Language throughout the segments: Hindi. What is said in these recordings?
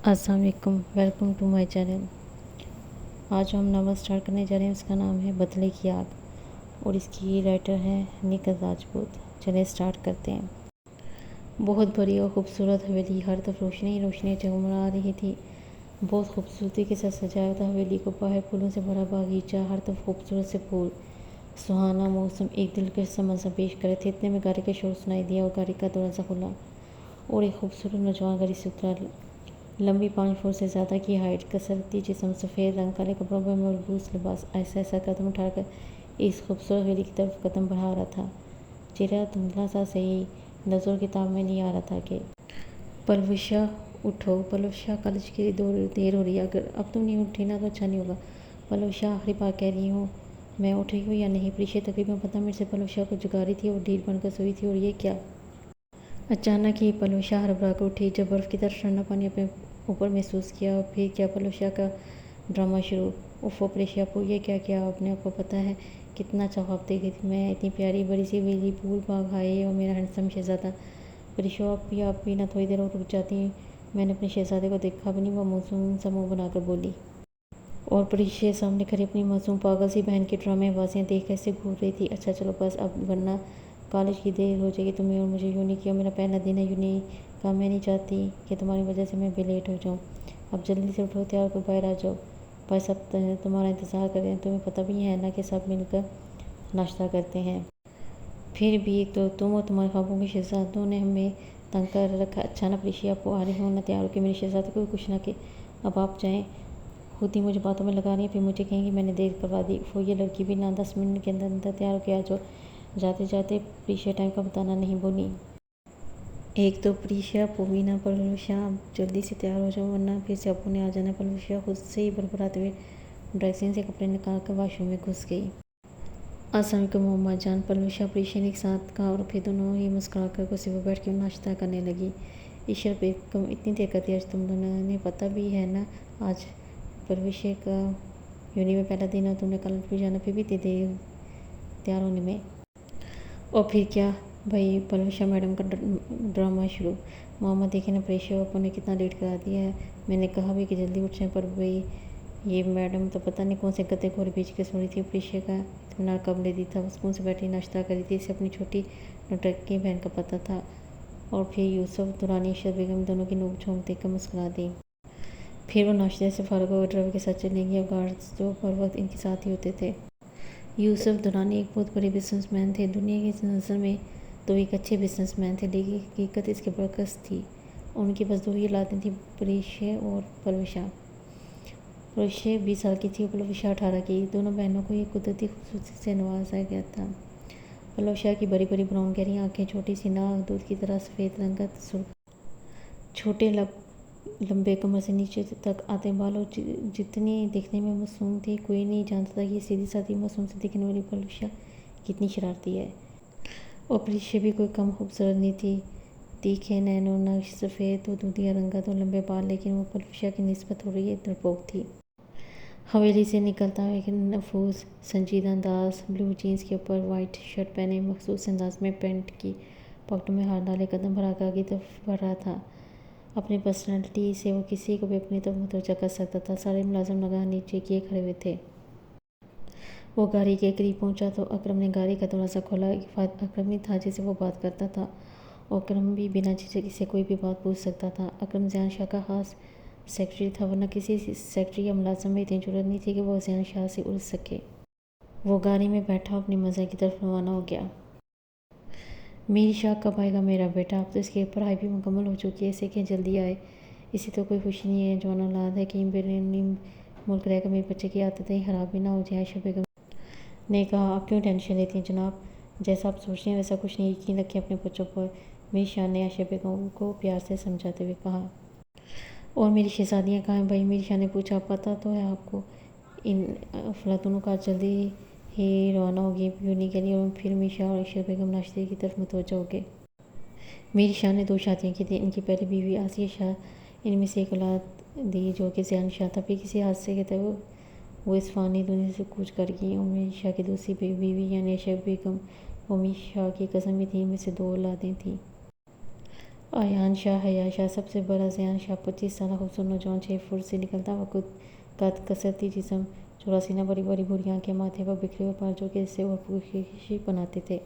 अस्सलाम वालेकुम, वेलकम टू माय चैनल। आज हम नावल स्टार्ट करने जा रहे हैं। उसका नाम है बदले की आग और इसकी राइटर है निकल राजपूत। चलिए स्टार्ट करते हैं। बहुत बड़ी और खूबसूरत हवेली, हर तरफ रोशनी ही रोशनी जगमगा रही थी। बहुत खूबसूरती के साथ सजाया था हवेली को। बाहर फूलों से भरा बागीचा, हर तरफ खूबसूरत से फूल, सुहाना मौसम एक दिलकश सा मंजर पेश करे थे। इतने में गाड़ी का शोर सुनाई दिया और गाड़ी का दरवाज़ा खुला और एक खूबसूरत नौजवान गाड़ी से उतरा। लंबी 5 फुट से ज़्यादा की हाइट, कसरती जिस्म, सफ़ेद रंग, काले कपड़ों पर मलबूस लिबास, ऐसा ऐसा कदम उठाकर इस खूबसूरत हवेली की तरफ कदम बढ़ा रहा था। चेहरा धुंधला सा सही, नज़र किताब में नहीं आ रहा था कि पलवशा उठो, पलवशा कॉलेज की देर हो रही है, अगर अब तुम नहीं उठी ना तो अच्छा नहीं होगा। पलवशा आखिरी बार कह रही हूँ, मैं उठ रही हूँ या नहीं। प्रीशा तकरीबन 15 मिनट से पलवशा को जगा रही थी और ढील बनकर सोई थी। और ये क्या, अचानक ही पलवशा हड़बड़ा कर उठी। जब बर्फ़ की तरह ठंडा पानी अपने ऊपर महसूस किया। फिर क्या, पलवशा का ड्रामा शुरू। उफ़ो प्रेशिया आपको ये क्या किया आपने? आपको पता है कितना जवाब दे गई थी मैं, इतनी प्यारी बड़ी सी हवेली, फूल बाग, हाय और मेरा हैंडसम शहज़ादा। प्रेशिया आप भी ना थोड़ी देर और रुक जाती। मैंने अपने शहज़ादे को देखा भी नहीं, वह मासूम सा मुँह बनाकर बोली। और प्रीशा सामने खड़ी अपनी मासूम पागल सी बहन की ड्रामेबाजियाँ देख कैसे घूर रही थी। अच्छा चलो बस अब, वरना कॉलेज की देर हो जाएगी तुम्हें और मुझे। यूँ नहीं किया, मेरा पहला दिन है। यूँ नहीं कहा, मैं नहीं चाहती कि तुम्हारी वजह से मैं भी लेट हो जाऊँ। अब जल्दी से उठो, तैयार होकर बाहर आ जाओ। भाई सब तुम्हारा इंतज़ार कर रहे हैं। तुम्हें पता भी है ना कि सब मिलकर नाश्ता करते हैं। फिर भी तो तुम और तुम्हारे ख्वाबों के शहज़ादों ने हमें तंग कर रखा। अच्छा ना प्रीशा, आपको आ रही हूँ ना, तैयार होकर मेरे शहज़ादे को भी कुछ ना कि अब आप जाएँ। खुद ही मुझे बातों में लगा रही है, फिर मुझे कहेंगी मैंने देर करवा दी। वो ये लड़की भी ना 10 मिनट के अंदर अंदर तैयार होकर आ जाओ। जाते जाते प्रीशा टाइम का बताना नहीं बोली। एक तो प्रीशा, पोमीना, पलवशा, जल्दी से तैयार हो जाओ वरना फिर से अबू ने आ जाना। पलवशा खुद से ही बड़बड़ाते हुए ड्रेसिंग से कपड़े निकाल कर वाशरूम में घुस गई। अस्सलाम वालेकुम मोहम्मद जान, पलवशा प्रीशा ने एक साथ कहा और फिर दोनों ही मुस्कुरा कर कुर्सी पर बैठ कर नाश्ता करने लगी। ईशर बेगम, इतनी देर करती है आज तुम दोनों ने, पता भी है ना आज पलवशा का यूनी में पहला दिन है, तुमने कॉलेज भी जाना, फिर भी इतनी देर तैयार होने में। और फिर क्या भाई, पलवशा मैडम का ड्रामा शुरू। मोहम्मद देखे ना, प्रेशर आपको ने कितना लेट करा दिया है। मैंने कहा भी कि जल्दी उठ जाए, पर भाई ये मैडम तो पता नहीं कौन से गते घोड़े बीच के सो रही थी। प्रेशर का इतना कब ले दी था, सुकून से बैठी नाश्ता करी थी। इसे अपनी छोटी नौटंकी बहन का पता था। और फिर यूसुफ दुरानी, ईशर बेगम दोनों की नोक झोंक देकर मुस्कुरा दी। फिर वो नाश्ते से फारग होकर ड्राइवर के साथ चले गए और गार्ड्स जो हर वक्त इनके साथ ही होते थे। यूसुफ दुरानी एक बहुत बड़े बिजनेसमैन थे। दुनिया की नज़र में तो एक अच्छे बिजनेसमैन थे, लेकिन हकीकत इसके बरकस थी। उनकी बस दो ही औलादें थी, प्रीशा और पलवशा। प्रीशा 20 साल की थी और पलवशा 18 की। दोनों बहनों को एक कुदरती खूबसूरती से नवाजा गया था। पलवशा की बड़ी बड़ी ब्राउन गहरी आँखें, छोटी सी नाक, दूध की तरह सफ़ेद रंग का सुर्ख, छोटे लंबे कमर से नीचे तक आते बाल और जितनी दिखने में मासूम थी, कोई नहीं जानता था कि सीधी सादी मासूम से दिखने वाली पलवशा कितनी शरारती है। और प्रीशा भी कोई कम खूबसूरत नहीं थी। तीखे नैनो नक्श, सफ़ेद और दूधिया रंगत और लंबे बाल, लेकिन वो पलवशा की निस्बत थोड़ी डरपोक थी। हवेली से निकलता एक नफूस संजीदा अंदाज, ब्लू जीन्स के ऊपर वाइट शर्ट पहने, मखसूस अंदाज में पैंट की पॉकेटों में हाथ डाले कदम भराकर आगे तरफ बढ़ रहा था। अपनी पर्सनालिटी से वो किसी को भी अपनी तरफ मुतवज्जो कर सकता था। सारे मुलाजिम लगान नीचे किए खड़े हुए थे। वो गाड़ी के करीब पहुंचा तो अकरम ने गाड़ी का दरवाज़ा खोला। अकरम ही था जिसे वो बात करता था और अकरम भी बिना झिझक से कोई भी बात पूछ सकता था। अकरम ज़ियान शाह का खास सेक्रेटरी था, वरना किसी सेक्रेटरी या मुलाजिम में इतनी जरूरत नहीं थी कि वो ज़ियान शाह से उलझ सके। वो गाड़ी में बैठा अपनी मज़े की तरफ रवाना हो गया। मीर शाह कब आएगा मेरा बेटा? अब तो इसकी पढ़ाई भी मुकम्मल हो चुकी है, इसे क्या जल्दी आए? इसे तो कोई खुशी नहीं है। जवान औलाद है, कहीं बेरूनी मुल्क रहकर मेरे बच्चे की आदतें खराब भी ना हो जाए। आयशा बेगम ने कहा, आप क्यों टेंशन लेती हैं जनाब? जैसा आप सोचते हैं वैसा कुछ नहीं, यकीन रखें अपने बच्चों पर। मीर शाह ने आयशा बेगम को प्यार से समझाते हुए कहा। और मेरी शहजादियाँ कहाँ हैं भाई? मीर शाह ने पूछा। पता तो है आपको, इन अफलातूनों का जल्दी ही रवाना होगी यूनी के लिए। और फिर मीर शाह और आयशा बेगम नाश्ते की तरफ मुतवज्जो हो गए। मीर शाह ने 2 शादियाँ की थी। इनकी पहली बीवी आसिया शाह, इनमें से एक औलाद दी जो कि ज़ियान शाह था। फिर किसी हादसे के तहत वो इस फ़ानी दुनिया से कूच कर गई। और मीर शाह की दूसरी बीवी यानी आयशा बेगम, वो मीर शाह की कज़न भी थी। इनमें से 2 औलादें थीं। अयान शाह हया शाह सबसे बड़ा ज़यान शाह 25 साल खूबसूरत नौजवान 6 फुट से निकलता हुआ कद कसरती जिस्म, चौड़ा सीना, बड़ी बड़ी भूरी आंखें, माथे पर बिखरे हुए बाल जो कि इससे और खुशी बनाते थे,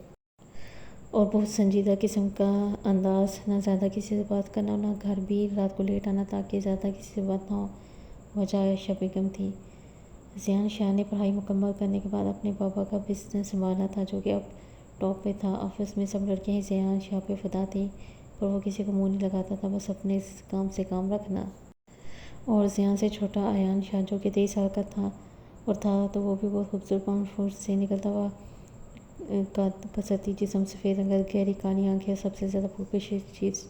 और बहुत संजीदा किस्म का अंदाज। ना ज़्यादा किसी से बात करना, ना घर भी रात को लेट आना ताकि ज़्यादा किसी से बात ना हो। वजह आयशा बेगम थी। ज़यान शाह ने पढ़ाई मुकम्मल करने के बाद अपने पापा का बिजनेस संभाला था जो कि अब टॉप पे था। ऑफिस में सब लड़कियां ही ज़यान शाह पे फिदा थी, पर वो किसी को मुंह नहीं लगाता था, बस अपने काम से काम रखना। और ज़यान से छोटा अयान शाह जो कि 23 साल का था तो वो भी बहुत खूबसूरत 5 फुट से निकलता हुआ कसरती जिस्म, सफ़ेद रंग, गहरी काली आंखें, सबसे ज़्यादा पुरकशिश चीज़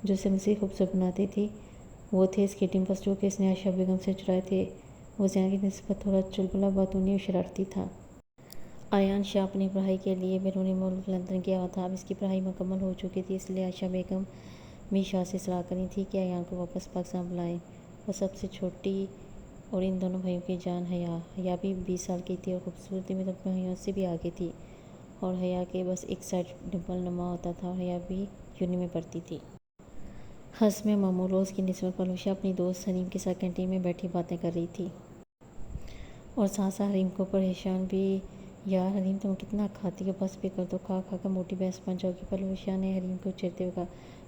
जो इसे मज़ीद खूबसूरत बनाती थी वो थे इसके डिम्पल्स जो कि इसने आयशा बेगम से चुराए थे। वो ज़यान की निस्बत थोड़ा चुलबुला, बातूनी और शरारती था। अयान शाह अपनी पढ़ाई के लिए बैरूनी मुल्क लंदन गया हुआ था। अब इसकी पढ़ाई मुकम्मल हो चुकी थी, इसलिए आयशा बेगम भी शाह से सलाह करी थी कि अयान को वापस पाकिस्तान बुलाएं। वो सबसे छोटी और इन दोनों भाइयों की जान हया भी 20 साल की थी और खूबसूरती में तो भाइयों से भी आगे थी, और हया के बस एक साइड डिम्पल नुमा होता था, और हया भी यूनी में पढ़ती थी। हस्म मामूल रोज़ की निस्बत पलूशा अपनी दोस्त हरीम के साथ कैंटीन में बैठी बातें कर रही थी, और साथ साथ हरीम को परेशान भी। यार हरीम तुम कितना खाती हो, बस भी कर दो, खा खा कर मोटी भैंस बन जाओगी। पलूशा ने हरीम को चिढ़ते हुए कहा,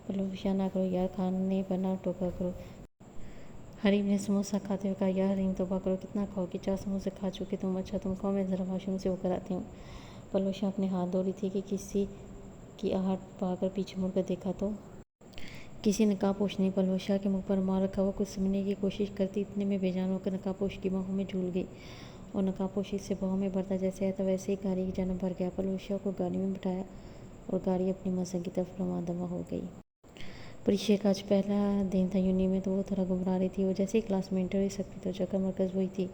पलूशा ना करो यार, खाने पर ना टोका करो। हरीम ने समोसा खाते हुए कहा, यार हरीम तौबा करो, कितना खाओगी, 4 समोसे खा चुके तुम। अच्छा तुम खाओ, मैं ज़रा वॉशरूम से होकर आती हूँ। पलूशा अपने हाथ धो रही थी कि किसी की आहट पाकर पीछे मुड़कर देखा तो किसी नकाबपोश ने पलूशा के मुंह पर मार रखा। वो कुछ समझने की कोशिश करती, इतने में बेजान होकर नकाबपोश की बाहों में झूल गई, और नकाबपोश से बाहों में भरता जैसे आया था वैसे ही गाड़ी की जानब भर गया। पलूशा को गाड़ी में बिठाया और गाड़ी अपनी मंजिल की तरफ रवां दवा हो गई। परीक्षा का आज पहला दिन था यूनी में, तो वो थोड़ा घबरा रही थी। वो जैसे ही क्लास में एंटर हुई सबकी त्वचा का मरकज़ वही थी,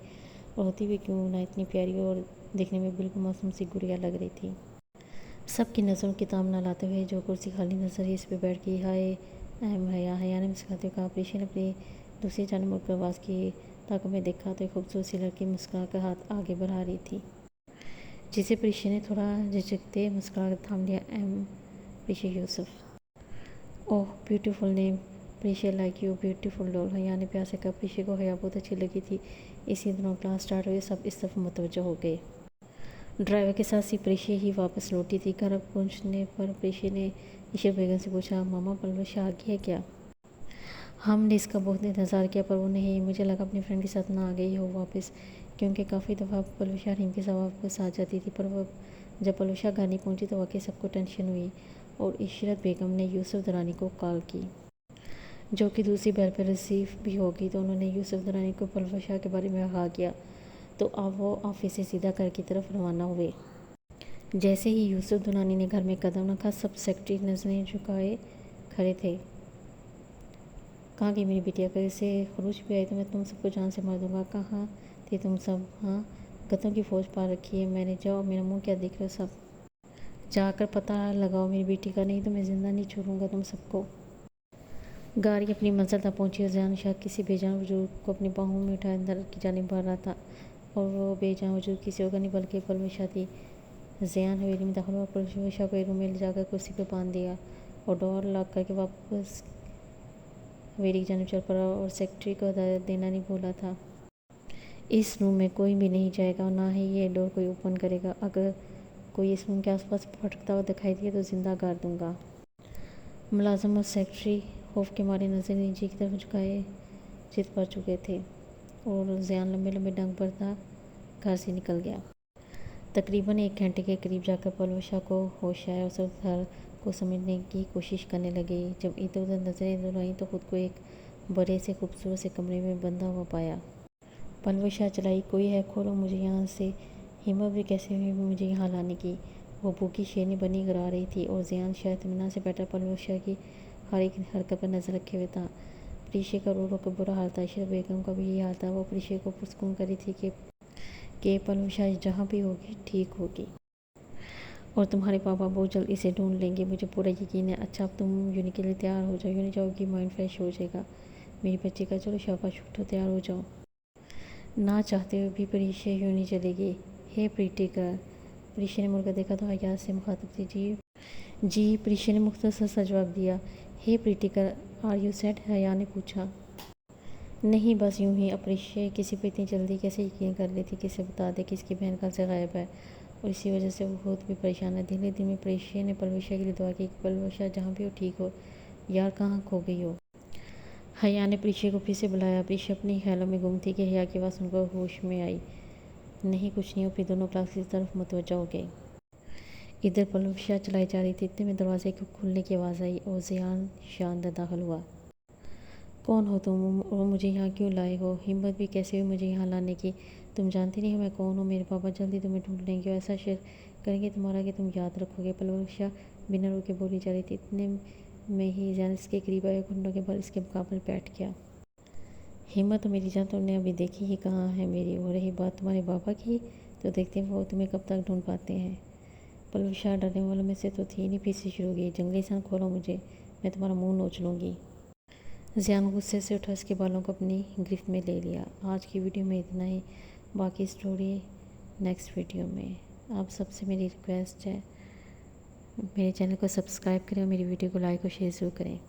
और होती भी क्यों ना इतनी प्यारी और दिखने में बिल्कुल मासूम सी गुड़िया लग रही थी। सबकी नज़रों किताब ना लाते हुए जो कुर्सी खाली नजर आई इस पर बैठ गई। हाय हया ने मुस्कुराते हुए कहा। प्रीशा ने अपनी दूसरी जानब मुड़कर आवाज़ की, ताकि मैं देखा तो एक खूबसूरत सी लड़की मुस्कुरा कर हाथ आगे बढ़ा रही थी, जिसे प्रीशा ने थोड़ा झिझकते मुस्कुरा कर थाम लिया। Prisha Yusuf. Oh beautiful name, Prisha like you beautiful doll. हया ने प्यार से कहा। प्रीशा को हया बहुत अच्छी लगी थी। इसी दिनों क्लास स्टार्ट हुई, सब इस तरफ मुतवज्जो हो गए। ड्राइवर के साथ सी प्रीशा ही वापस लौटी थी। घर पहुंचने पर प्रीशा ने ईशा बेगम से पूछा, मामा पलूशा आ गई है क्या? हमने इसका बहुत इंतज़ार किया पर वो नहीं। मुझे लगा अपनी फ्रेंड के साथ ना आ गई हो वापस, क्योंकि काफ़ी दफ़ा पलूशा हरीम के साथ वापस आ जाती थी। पर वो जब पलूशा घर नहीं पहुंची तो वाकई सबको टेंशन हुई, और इशरत बेगम ने यूसुफ दरानी को कॉल की, जो कि दूसरी बेल पर रिसीव भी होगी। तो उन्होंने यूसुफ दरानी को पलूशा के बारे में कहा किया, तो अब वो ऑफिस से सीधा घर की तरफ रवाना हुए। जैसे ही यूसुफ दुरानी ने घर में कदम रखा, सब सेक्रेटरी नजरें झुकाए खड़े थे। कहाँ गई मेरी बिटिया? कहीं से खरूज भी आई तो मैं तुम सबको जान से मार दूंगा। कहाँ थे तुम सब? हाँ, गधों की फौज पा रखी है मैंने। जाओ, मेरा मुंह क्या देख रहे हो सब? जाकर पता लगाओ मेरी बेटी का, नहीं तो मैं जिंदा नहीं छोड़ूंगा तुम सबको। गाड़ी अपनी मंजिल तक पहुंची और ज़यान शाह किसी बेजान वजूद को अपनी बाहों में उठाए अंदर की जानिब बढ़ रहा था, और वो बेजान वजूद किसी और का नहीं बल्कि पलूशा थी। ज़यान हवेली में दाखिल हुआ। पलूशा को एक रूम में ले जाकर कुर्सी पर बांध दिया और डोर लॉक करके वापस हवेली की जानिब चल पड़ा, और सेक्रेटरी को हदायत देना नहीं भूला था, इस रूम में कोई भी नहीं जाएगा और ना ही ये डोर कोई ओपन करेगा। अगर कोई इस रूम के आसपास भटकता हुआ दिखाई दिया तो जिंदा गाड़ दूंगा। मुलाजिम और सेक्रेटरी खौफ के मारे नजर नीचे की तरफ झुकाए चित पड़ चुके थे, और ज़यान लंबे लंबे डंग भरता घर से निकल गया। तकरीबन 1 घंटे के करीब जाकर पलूशा को होश आया और सब घर को समझने की कोशिश करने लगे। जब इधर उधर नजरें दौड़ाईं तो खुद को एक बड़े से खूबसूरत से कमरे में बंधा हुआ पाया। पलूशा चलाई, कोई है, खोलो मुझे यहाँ से। हिम्मत भी कैसे हुई मुझे यहाँ लाने की? वो भूखी शेरनी बनी गिरा रही थी, और ज़यान शाह इत्मीनान से बैठा पलूशा की हर एक हरकत पर नजर रखे हुए था। प्रीशा का रो रो कर बुरा हाल था। इशरत बेगम का भी यही हाल था। वो प्रीशा को पुरस्कून करी थी कि पलूशा जहाँ भी होगी ठीक होगी, और तुम्हारे पापा बहुत जल्द इसे ढूंढ लेंगे, मुझे पूरा यकीन है। अच्छा अब तुम यूनी के लिए तैयार हो जाओ, यूनी जाओगी माइंड फ्रेश हो जाएगा मेरी बच्ची का। चलो शाबाश, उठो तैयार हो जाओ। ना चाहते हुए भी प्रीशा यूनी चलेगी। हे प्रीति गर्ल। प्रीशा ने मुड़कर देखा तो हया से मुखातिब थी। जी। प्रीशा ने मुख्तसर सा जवाब दिया। हे प्रीतिकर, आर यू सेड? हया ने पूछा। नहीं, बस यूं ही। अप्रिशिए किसी पर इतनी जल्दी कैसे यकीन कर लेती, किसे बता दे कि इसकी बहन कल से गायब है और इसी वजह से वो खुद भी परेशान है। धीरे धीरे प्रेशिया ने पलवशा के लिए दुआ की कि पलवशा जहाँ भी हो ठीक हो। यार कहाँ खो गई हो? हया ने प्रीशिया को फिर से बुलाया। प्रीशिया अपनी ख्यालों में गुम थी कि हया की आवाज़ सुनकर होश में आई। नहीं, कुछ नहीं हो। फिर दोनों क्लास की तरफ मुतवज्जा हो गए। इधर पलवशा चलाई जा रही थी, इतने में दरवाजे को खुलने की आवाज़ आई और ज़ियान शानदार दाखिल हुआ। कौन हो तुम और मुझे यहाँ क्यों लाए हो? हिम्मत भी कैसे हुई मुझे यहाँ लाने की? तुम जानती नहीं हो मैं कौन हूँ। मेरे पापा जल्दी तुम्हें ढूंढ लेंगे और ऐसा शेयर करेंगे तुम्हारा कि तुम याद रखोगे। पलवशा बिना रुके बोली जा रही थी। इतने में ही ज़ियान इसके करीब आया, घुटनों के बल इसके मुकाबले बैठ गया। हिम्मत तो मेरी जान तुमने अभी देखी ही कहाँ है मेरी। हो रही बात तुम्हारे पापा की, तो देखते हैं वो तुम्हें कब तक ढूंढ पाते हैं। पलवशा डरने वालों में से तो थी नहीं। फिर से शुरू हो गई। जंगली सान खोलो मुझे, मैं तुम्हारा मुंह नोच लूँगी। ज़ियान गुस्से से उठा, इसके बालों को अपनी गिरफ्त में ले लिया। आज की वीडियो में इतना ही, बाकी स्टोरी नेक्स्ट वीडियो में। आप सबसे मेरी रिक्वेस्ट है, मेरे चैनल को सब्सक्राइब करें और मेरी वीडियो को लाइक और शेयर ज़रूर करें।